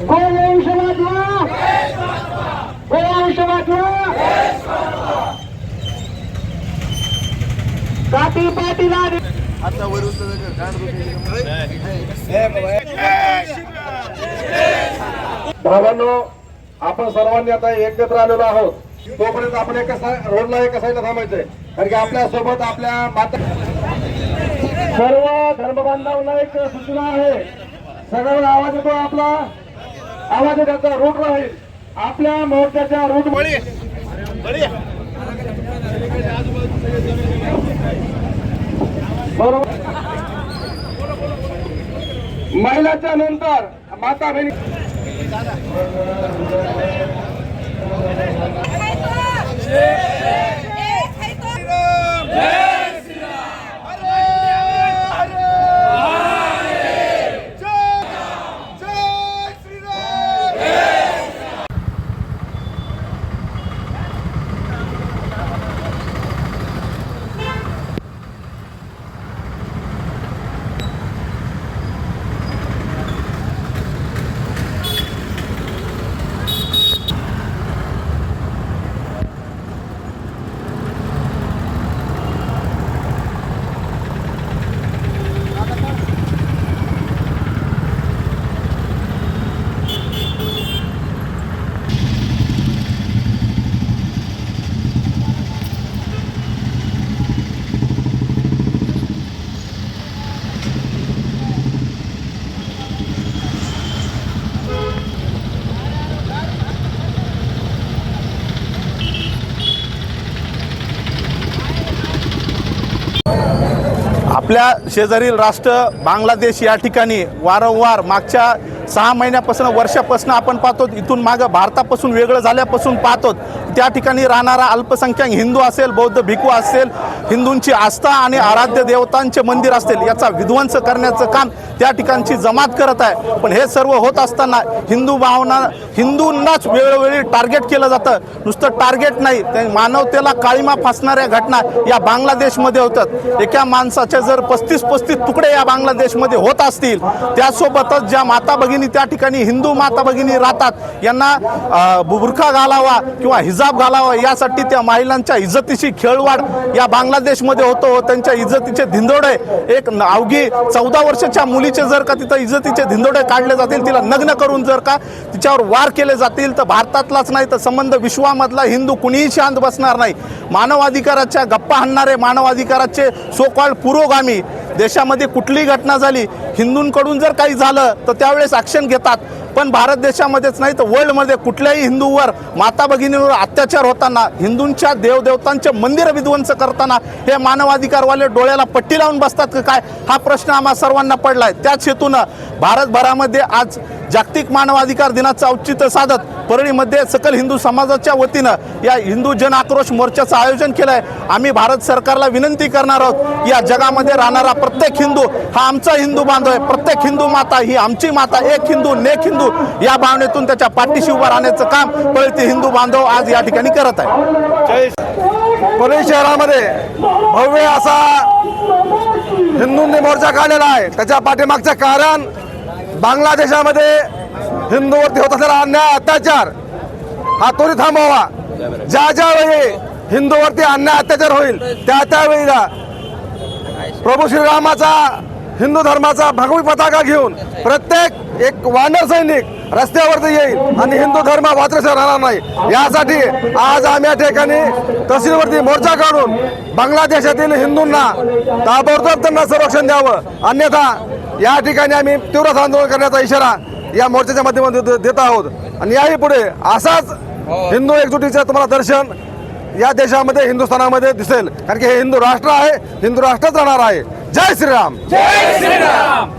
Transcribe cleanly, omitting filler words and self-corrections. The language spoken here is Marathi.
गोवंश वाचवा, गोवंश वाचवा, जाती पाटीला भावांनो, आपण सर्वांनी आता एकत्र आलेलो आहोत. तोपर्यंत आपण एका रोडला एका साईडला थांबायचंय, कारण की आपल्या सोबत आपल्या माता सर्व धर्मबांधवांना एक सूचना आहे. सगळ्यांना आवाज येतो, आपला आवाज त्याचा रूट राहील. आपल्या मोर्चाच्या रूट बरोबर. महिलाच्या नंतर माता बहिणी आपल्या शेजारील राष्ट्र बांगलादेश या ठिकाणी वारंवार मागच्या 6 महिन्यापासून वर्षापासून आपण पाहतो, इथून मागं भारतापासून वेगळं झाल्यापासून पाहतो त्या ठिकाणी राहणारा अल्पसंख्याक हिंदू असेल, बौद्ध भिक्खू असेल, हिंदूंची आस्था आणि आराध्य देवतांचे मंदिर असतील याचा विध्वंस करण्याचं काम त्या ठिकाणची जमात करत आहे. पण हे सर्व होत असताना हिंदूंनाच वेळोवेळी टार्गेट केलं जातं. नुसतं टार्गेट नाही, मानवतेला काळीमा फासणाऱ्या घटना या बांगलादेशमध्ये होतात. एका माणसाचे जर 35 तुकडे या बांगलादेशमध्ये होत असतील, त्यासोबतच ज्या माता भगिनी त्या ठिकाणी हिंदू माता भगिनी राहतात यांना बुरखा घालावा किंवा हिजाब घालावा यासाठी त्या महिलांच्या इज्जतीची खेळवाड या बांगलादेशमध्ये होतो. त्यांच्या इज्जतीचे धिंदोडे, एक अवघी 14 वर्षाच्या मुलीचे जर का तिथं इज्जतीचे धिंदोडे काढले जातील, तिला नग्न करून जर का तिच्यावर वार केले जातील, तर भारतातलाच नाही तर संबंध विश्वामधला हिंदू कुणीही शांत बसणार नाही. मानवाधिकाराच्या गप्पा हाणणारे, मानवाधिकाराचे सो कॉल्ड पुरोगामी देशामध्ये कुठलीही घटना झाली, हिंदूंकडून जर काही झालं तर त्यावेळेस ॲक्शन घेतात. पण भारत देशामध्येच नाही तर वर्ल्डमध्ये कुठल्याही हिंदूवर, माता भगिनींवर अत्याचार होताना, हिंदूंच्या देवदेवतांचे मंदिर विध्वंस करताना हे मानवाधिकारवाले डोळ्याला पट्टी लावून बसतात का काय, हा प्रश्न आम्हा सर्वांना पडला आहे. त्याच हेतूनं भारतभरामध्ये आज जागतिक मानवाधिकार दिनाचं औचित्य साधत परळीमध्ये सकल हिंदू समाजाच्या वतीनं या हिंदू जन आक्रोश मोर्चाचं आयोजन केलं आहे. आम्ही भारत सरकारला विनंती करणार आहोत की या जगामध्ये राहणारा प्रत्येक हिंदू हा आमचा हिंदू बांधव आहे. प्रत्येक हिंदू माता ही आमची माता, एक हिंदू नेक हिंदू या भावनेतून त्याच्या पाठीशी उभं राहण्याचं काम परळीचे हिंदू बांधव आज या ठिकाणी करत आहे. परळी शहरामध्ये भव्य असा हिंदूंनी मोर्चा काढलेला आहे. त्याच्या पाठीमागचं कारण बांगलादेशामध्ये हिंदूवरती होत असलेला अन्याय, अत्याचार हा त्वरित थांबवावा. ज्या वेळी हिंदूवरती अन्याय अत्याचार होईल त्यावेळीला प्रभू श्रीरामाचा, हिंदू धर्माचा भगवी पताका घेऊन प्रत्येक एक वानर सैनिक रस्त्यावरती येईल आणि हिंदू धर्म वात्रट राहणार नाही. यासाठी आज आम्ही या ठिकाणी तहसीलवरती मोर्चा काढून बांगलादेशातील हिंदूंना ताबडतोब त्यांना संरक्षण द्यावं, अन्यथा या ठिकाणी आम्ही तीव्र आंदोलन करण्याचा इशारा या मोर्चाच्या माध्यमातून देत आहोत. आणि याही पुढे असाच हिंदू एकजुटीचं तुम्हाला दर्शन या देशामध्ये, हिंदुस्थानामध्ये दिसेल, कारण की हे हिंदू राष्ट्र आहे, हिंदू राष्ट्रच राहणार आहे. जय श्रीराम. जय श्रीराम.